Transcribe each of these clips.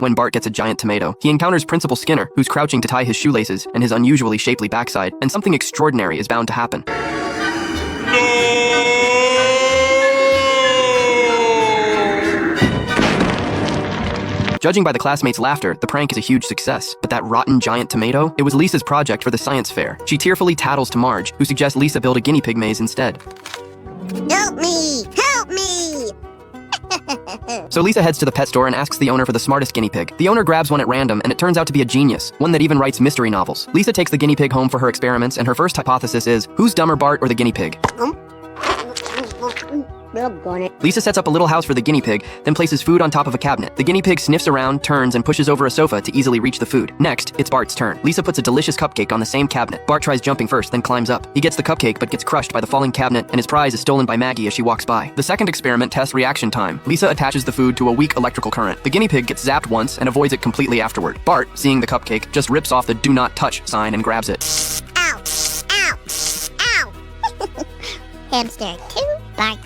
when Bart gets a giant tomato. He encounters Principal Skinner, who's crouching to tie his shoelaces and his unusually shapely backside, and something extraordinary is bound to happen. Judging by the classmates' laughter, the prank is a huge success. But that rotten giant tomato? It was Lisa's project for the science fair. She tearfully tattles to Marge, who suggests Lisa build a guinea pig maze instead. Help me! Help me! So Lisa heads to the pet store and asks the owner for the smartest guinea pig. The owner grabs one at random, and it turns out to be a genius, one that even writes mystery novels. Lisa takes the guinea pig home for her experiments, and her first hypothesis is, who's dumber, Bart or the guinea pig? Lisa sets up a little house for the guinea pig, then places food on top of a cabinet. The guinea pig sniffs around, turns, and pushes over a sofa to easily reach the food. Next, it's Bart's turn. Lisa puts a delicious cupcake on the same cabinet. Bart tries jumping first, then climbs up. He gets the cupcake but gets crushed by the falling cabinet, and his prize is stolen by Maggie as she walks by. The second experiment tests reaction time. Lisa attaches the food to a weak electrical current. The guinea pig gets zapped once and avoids it completely afterward. Bart, seeing the cupcake, just rips off the "Do Not Touch" sign and grabs it. Ow! Ow! Ow! Hamster 2, Bart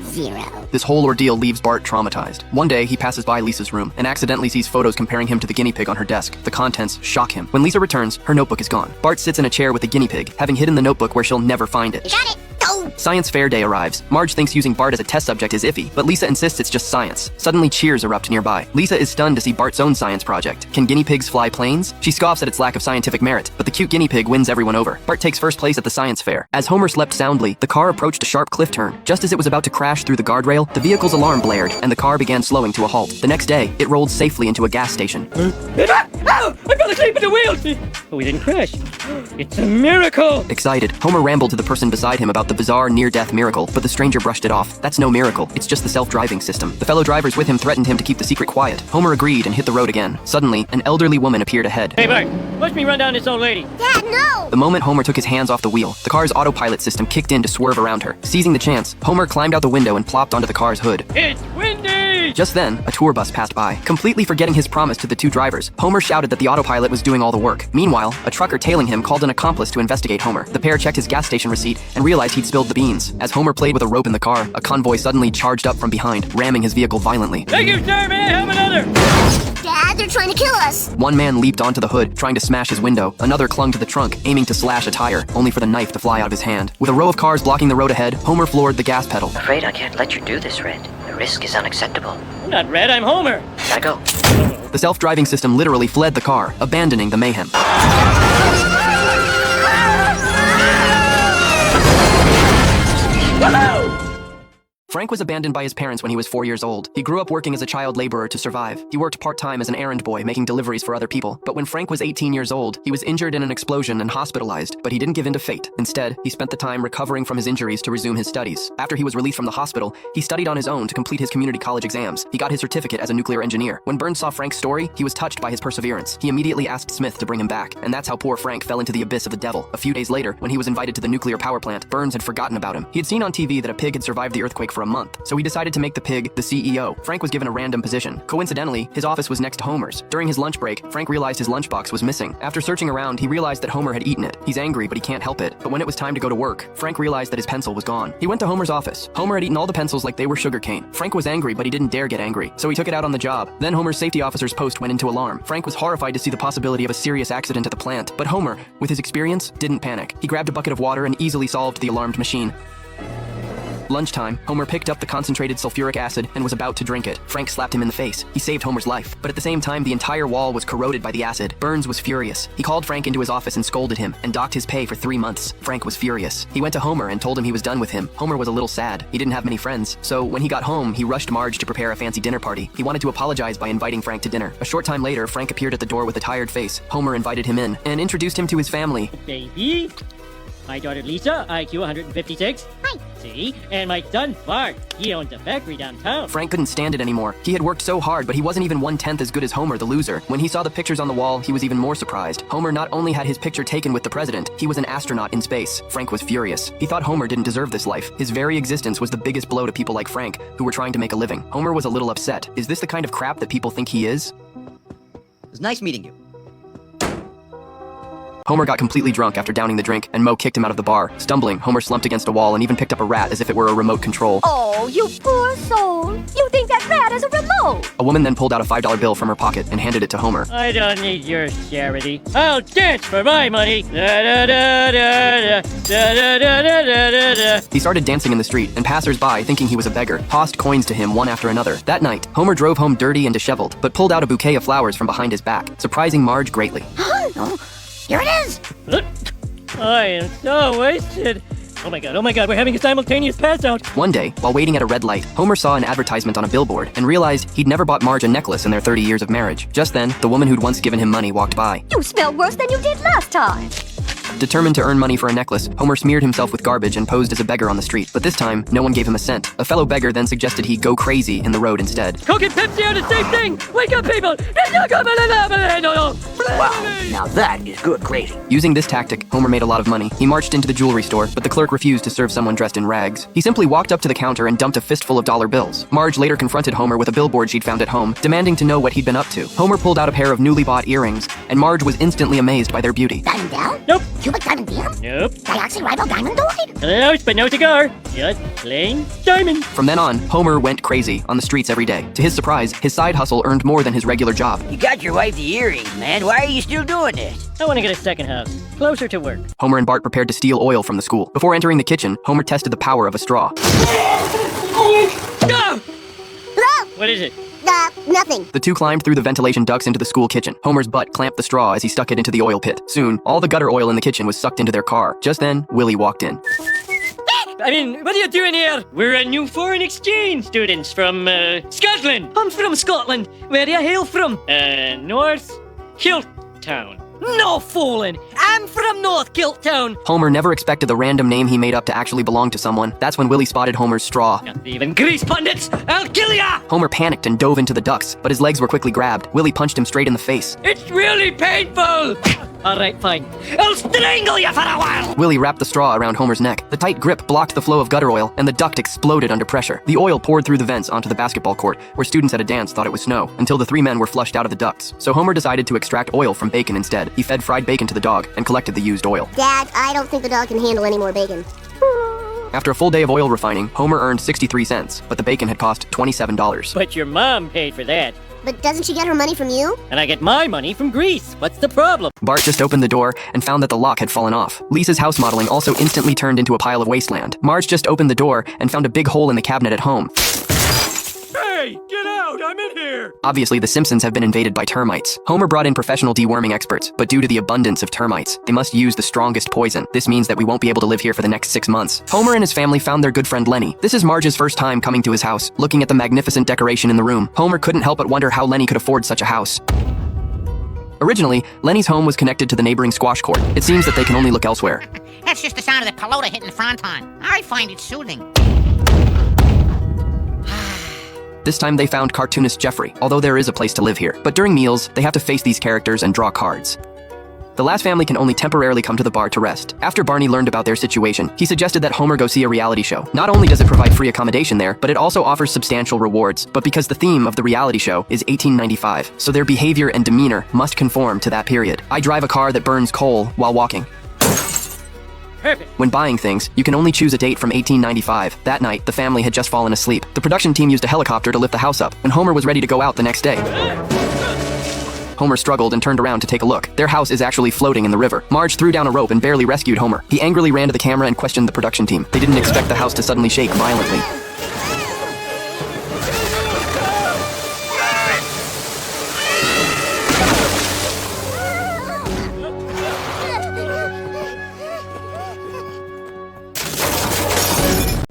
0. This whole ordeal leaves Bart traumatized. One day, he passes by Lisa's room and accidentally sees photos comparing him to the guinea pig on her desk. The contents shock him. When Lisa returns, her notebook is gone. Bart sits in a chair with the guinea pig, having hidden the notebook where she'll never find it. Got it! Go! Science fair day arrives. Marge thinks using Bart as a test subject is iffy, but Lisa insists it's just science. Suddenly, cheers erupt nearby. Lisa is stunned to see Bart's own science project. Can guinea pigs fly planes? She scoffs at its lack of scientific merit, but the cute guinea pig wins everyone over. Bart takes first place at the science fair. As Homer slept soundly, the car approached a sharp cliff turn. Just as it was about to crash through the guardrail, the vehicle's alarm blared, and the car began slowing to a halt. The next day, it rolled safely into a gas station. I fell asleep at the wheel! But we didn't crash. It's a miracle! Excited, Homer rambled to the person beside him about the bizarre near-death miracle, but the stranger brushed it off. That's no miracle, it's just the self-driving system. The fellow drivers with him threatened him to keep the secret quiet. Homer agreed and hit the road again. Suddenly, an elderly woman appeared ahead. Hey, Bart, watch me run down this old lady. Dad, no! The moment Homer took his hands off the wheel, the car's autopilot system kicked in to swerve around her. Seizing the chance, Homer climbed out the window and plopped onto the car's hood. It's windy! Just then, a tour bus passed by. Completely forgetting his promise to the two drivers, Homer shouted that the autopilot was doing all the work. Meanwhile, a trucker tailing him called an accomplice to investigate Homer. The pair checked his gas station receipt and realized he'd spilled the beans. As Homer played with a rope in the car, a convoy suddenly charged up from behind, ramming his vehicle violently. Thank you, sir! May I have another? Dad, they're trying to kill us! One man leaped onto the hood, trying to smash his window. Another clung to the trunk, aiming to slash a tire, only for the knife to fly out of his hand. With a row of cars blocking the road ahead, Homer floored the gas pedal. Afraid I can't let you do this, Red. The risk is unacceptable. I'm not Red, I'm Homer. Gotta go. The self-driving system literally fled the car, abandoning the mayhem. Frank was abandoned by his parents when he was 4 years old. He grew up working as a child laborer to survive. He worked part-time as an errand boy, making deliveries for other people. But when Frank was 18 years old, he was injured in an explosion and hospitalized, but he didn't give in to fate. Instead, he spent the time recovering from his injuries to resume his studies. After he was released from the hospital, he studied on his own to complete his community college exams. He got his certificate as a nuclear engineer. When Burns saw Frank's story, he was touched by his perseverance. He immediately asked Smith to bring him back, and that's how poor Frank fell into the abyss of the devil. A few days later, when he was invited to the nuclear power plant, Burns had forgotten about him. He had seen on TV that a pig had survived the earthquake for a month, so he decided to make the pig the CEO. Frank was given a random position. Coincidentally, his office was next to Homer's. During his lunch break, Frank realized his lunchbox was missing. After searching around, he realized that Homer had eaten it. He's angry, but he can't help it. But when it was time to go to work, Frank realized that his pencil was gone. He went to Homer's office. Homer had eaten all the pencils like they were sugarcane. Frank was angry, but he didn't dare get angry, so he took it out on the job. Then Homer's safety officer's post went into alarm. Frank was horrified to see the possibility of a serious accident at the plant, but Homer, with his experience, didn't panic. He grabbed a bucket of water and easily solved the alarmed machine. Lunchtime, Homer picked up the concentrated sulfuric acid and was about to drink it. Frank slapped him in the face. He saved Homer's life. But at the same time, the entire wall was corroded by the acid. Burns was furious. He called Frank into his office and scolded him, and docked his pay for 3 months. Frank was furious. He went to Homer and told him he was done with him. Homer was a little sad. He didn't have many friends. So when he got home, he rushed Marge to prepare a fancy dinner party. He wanted to apologize by inviting Frank to dinner. A short time later, Frank appeared at the door with a tired face. Homer invited him in and introduced him to his family. Baby, my daughter Lisa, IQ 156. Hi. See? And my son Bart, he owns a factory downtown. Frank couldn't stand it anymore. He had worked so hard, but he wasn't even 1/10 as good as Homer, the loser. When he saw the pictures on the wall, he was even more surprised. Homer not only had his picture taken with the president, he was an astronaut in space. Frank was furious. He thought Homer didn't deserve this life. His very existence was the biggest blow to people like Frank, who were trying to make a living. Homer was a little upset. Is this the kind of crap that people think he is? It was nice meeting you. Homer got completely drunk after downing the drink, and Moe kicked him out of the bar. Stumbling, Homer slumped against a wall and even picked up a rat as if it were a remote control. Oh, you poor soul. You think that rat is a remote? A woman then pulled out a $5 bill from her pocket and handed it to Homer. I don't need your charity. I'll dance for my money. Da, da, da, da, da, da, da, da, da, da, da. He started dancing in the street, and passers-by, thinking he was a beggar, tossed coins to him one after another. That night, Homer drove home dirty and disheveled, but pulled out a bouquet of flowers from behind his back, surprising Marge greatly. Oh, here it is. I am so wasted. Oh my god, we're having a simultaneous pass out. One day, while waiting at a red light, Homer saw an advertisement on a billboard and realized he'd never bought Marge a necklace in their 30 years of marriage. Just then, the woman who'd once given him money walked by. You smell worse than you did last time. Determined to earn money for a necklace, Homer smeared himself with garbage and posed as a beggar on the street. But this time, no one gave him a cent. A fellow beggar then suggested he go crazy in the road instead. Coke and Pepsi are the same thing. Wake up, people. Wow, now that is good crazy. Using this tactic, Homer made a lot of money. He marched into the jewelry store, but the clerk refused to serve someone dressed in rags. He simply walked up to the counter and dumped a fistful of dollar bills. Marge later confronted Homer with a billboard she'd found at home, demanding to know what he'd been up to. Homer pulled out a pair of newly bought earrings, and Marge was instantly amazed by their beauty. Diamond down? Nope. Cubic diamond beam? Nope. Deoxyribodiamondoid? Hello, but no cigar. Just plain diamond. From then on, Homer went crazy on the streets every day. To his surprise, his side hustle earned more than his regular job. You got your wife the earrings, man. Why are you still doing this? I want to get a second house, closer to work. Homer and Bart prepared to steal oil from the school. Before entering the kitchen, Homer tested the power of a straw. Ah! Hello? What is it? Nothing. The two climbed through the ventilation ducts into the school kitchen. Homer's butt clamped the straw as he stuck it into the oil pit. Soon, all the gutter oil in the kitchen was sucked into their car. Just then, Willie walked in. I mean, what are you doing here? We're a new foreign exchange students from, Scotland. I'm from Scotland. Where do you hail from? North Kiltown. No fooling. I'm from North Kiltown. Homer never expected the random name he made up to actually belong to someone. That's when Willie spotted Homer's straw. Not even grease pundits. I'll kill ya. Homer panicked and dove into the ducts, but his legs were quickly grabbed. Willie punched him straight in the face. It's really painful. All right, fine. I'll strangle you for a while. Willie wrapped the straw around Homer's neck. The tight grip blocked the flow of gutter oil, and the duct exploded under pressure. The oil poured through the vents onto the basketball court, where students at a dance thought it was snow, until the three men were flushed out of the ducts. So Homer decided to extract oil from bacon instead. He fed fried bacon to the dog and collected the used oil. Dad, I don't think the dog can handle any more bacon. After a full day of oil refining, Homer earned 63 cents, but the bacon had cost $27. But your mom paid for that. But doesn't she get her money from you? And I get my money from Greece. What's the problem? Bart just opened the door and found that the lock had fallen off. Lisa's house modeling also instantly turned into a pile of wasteland. Marge just opened the door and found a big hole in the cabinet at home. Hey, get out! I'm in here! Obviously, the Simpsons have been invaded by termites. Homer brought in professional deworming experts, but due to the abundance of termites, they must use the strongest poison. This means that we won't be able to live here for the next 6 months. Homer and his family found their good friend Lenny. This is Marge's first time coming to his house. Looking at the magnificent decoration in the room, Homer couldn't help but wonder how Lenny could afford such a house. Originally, Lenny's home was connected to the neighboring squash court. It seems that they can only look elsewhere. That's just the sound of the pelota hitting the fronton. I find it soothing. This time they found cartoonist Jeffrey, although there is a place to live here. But during meals, they have to face these characters and draw cards. The last family can only temporarily come to the bar to rest. After Barney learned about their situation, he suggested that Homer go see a reality show. Not only does it provide free accommodation there, but it also offers substantial rewards. But because the theme of the reality show is 1895, so their behavior and demeanor must conform to that period. I drive a car that burns coal while walking. Perfect. When buying things, you can only choose a date from 1895. That night, the family had just fallen asleep. The production team used a helicopter to lift the house up, and Homer was ready to go out the next day. Homer struggled and turned around to take a look. Their house is actually floating in the river. Marge threw down a rope and barely rescued Homer. He angrily ran to the camera and questioned the production team. They didn't expect the house to suddenly shake violently.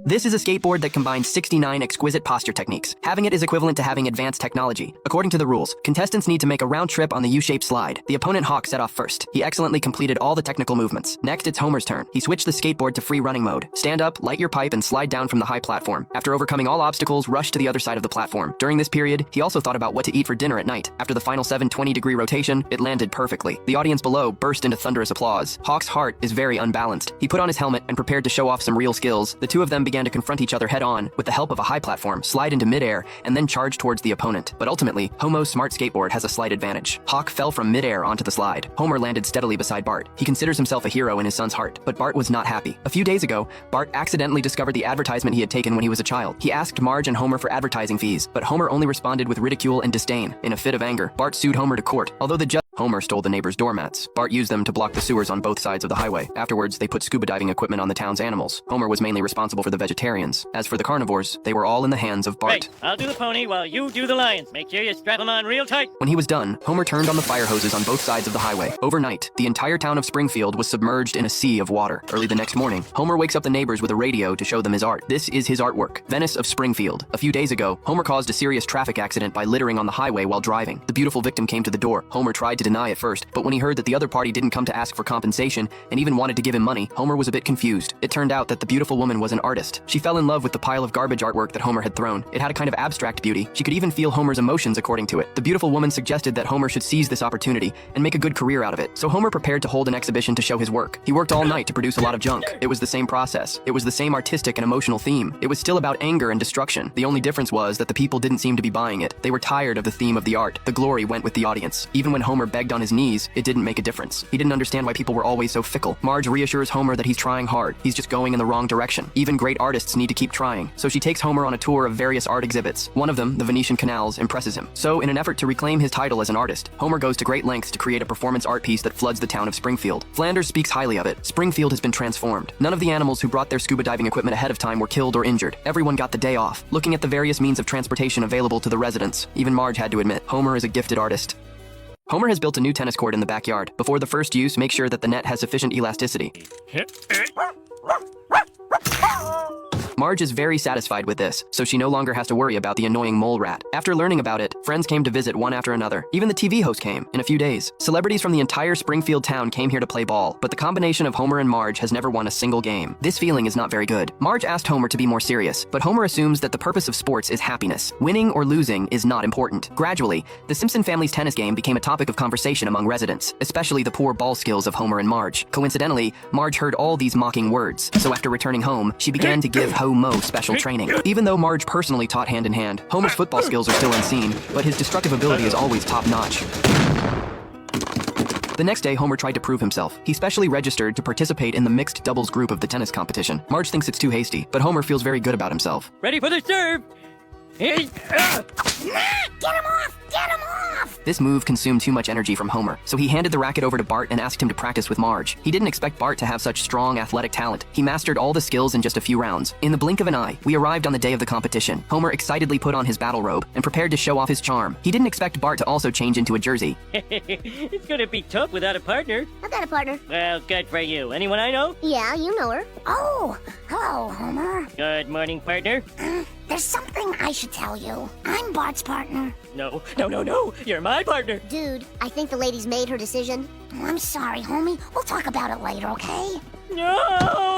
This is a skateboard that combines 69 exquisite posture techniques. Having it is equivalent to having advanced technology. According to the rules, contestants need to make a round trip on the U-shaped slide. The opponent Hawk set off first. He excellently completed all the technical movements. Next, it's Homer's turn. He switched the skateboard to free running mode. Stand up, light your pipe, and slide down from the high platform. After overcoming all obstacles, rush to the other side of the platform. During this period, he also thought about what to eat for dinner at night. After the final 720-degree rotation, it landed perfectly. The audience below burst into thunderous applause. Hawk's heart is very unbalanced. He put on his helmet and prepared to show off some real skills. The two of them began to confront each other head-on with the help of a high platform, slide into midair, and then charge towards the opponent. But ultimately, Homo's smart skateboard has a slight advantage. Hawk fell from midair onto the slide. Homer landed steadily beside Bart. He considers himself a hero in his son's heart, but Bart was not happy. A few days ago, Bart accidentally discovered the advertisement he had taken when he was a child. He asked Marge and Homer for advertising fees, but Homer only responded with ridicule and disdain. In a fit of anger, Bart sued Homer to court. Although the judge Homer stole the neighbor's doormats. Bart used them to block the sewers on both sides of the highway. Afterwards, they put scuba diving equipment on the town's animals. Homer was mainly responsible for the vegetarians. As for the carnivores, they were all in the hands of Bart. Hey, I'll do the pony while you do the lions. Make sure you strap them on real tight. When he was done, Homer turned on the fire hoses on both sides of the highway. Overnight, the entire town of Springfield was submerged in a sea of water. Early the next morning, Homer wakes up the neighbors with a radio to show them his art. This is his artwork, Venice of Springfield. A few days ago, Homer caused a serious traffic accident by littering on the highway while driving. The beautiful victim came to the door. Homer tried to deny it first, but when he heard that the other party didn't come to ask for compensation and even wanted to give him money, Homer was a bit confused. It turned out that the beautiful woman was an artist. She fell in love with the pile of garbage artwork that Homer had thrown. It had a kind of abstract beauty. She could even feel Homer's emotions according to it. The beautiful woman suggested that Homer should seize this opportunity and make a good career out of it. So Homer prepared to hold an exhibition to show his work. He worked all night to produce a lot of junk. It was the same process. It was the same artistic and emotional theme. It was still about anger and destruction. The only difference was that the people didn't seem to be buying it. They were tired of the theme of the art. The glory went with the audience. Even when Homer begged on his knees, it didn't make a difference. He didn't understand why people were always so fickle. Marge reassures Homer that he's trying hard. He's just going in the wrong direction. Even great artists need to keep trying. So she takes Homer on a tour of various art exhibits. One of them, the Venetian canals, impresses him. So in an effort to reclaim his title as an artist, Homer goes to great lengths to create a performance art piece that floods the town of Springfield. Flanders speaks highly of it. Springfield has been transformed. None of the animals who brought their scuba diving equipment ahead of time were killed or injured. Everyone got the day off. Looking at the various means of transportation available to the residents, even Marge had to admit, Homer is a gifted artist. Homer has built a new tennis court in the backyard. Before the first use, make sure that the net has sufficient elasticity. Marge is very satisfied with this, so she no longer has to worry about the annoying mole rat. After learning about it, friends came to visit one after another. Even the TV host came, in a few days. Celebrities from the entire Springfield town came here to play ball, but the combination of Homer and Marge has never won a single game. This feeling is not very good. Marge asked Homer to be more serious, but Homer assumes that the purpose of sports is happiness. Winning or losing is not important. Gradually, the Simpson family's tennis game became a topic of conversation among residents, especially the poor ball skills of Homer and Marge. Coincidentally, Marge heard all these mocking words, so after returning home, she began to give Homo special training. Even though Marge personally taught hand-in-hand, Homer's football skills are still unseen, but his destructive ability is always top-notch. The next day, Homer tried to prove himself. He specially registered to participate in the mixed doubles group of the tennis competition. Marge thinks it's too hasty, but Homer feels very good about himself. Ready for the serve! Hey, Get him off! Get him off! This move consumed too much energy from Homer, so he handed the racket over to Bart and asked him to practice with Marge. He didn't expect Bart to have such strong athletic talent. He mastered all the skills in just a few rounds. In the blink of an eye, we arrived on the day of the competition. Homer excitedly put on his battle robe and prepared to show off his charm. He didn't expect Bart to also change into a jersey. It's gonna be tough without a partner. I've got a partner. Well, good for you. Anyone I know? Yeah, you know her. Oh, hello, Homer. Good morning, partner. There's something I should tell you. I'm Bart's partner. No. You're my partner. Dude, I think the lady's made her decision. Oh, I'm sorry, homie. We'll talk about it later, okay? No!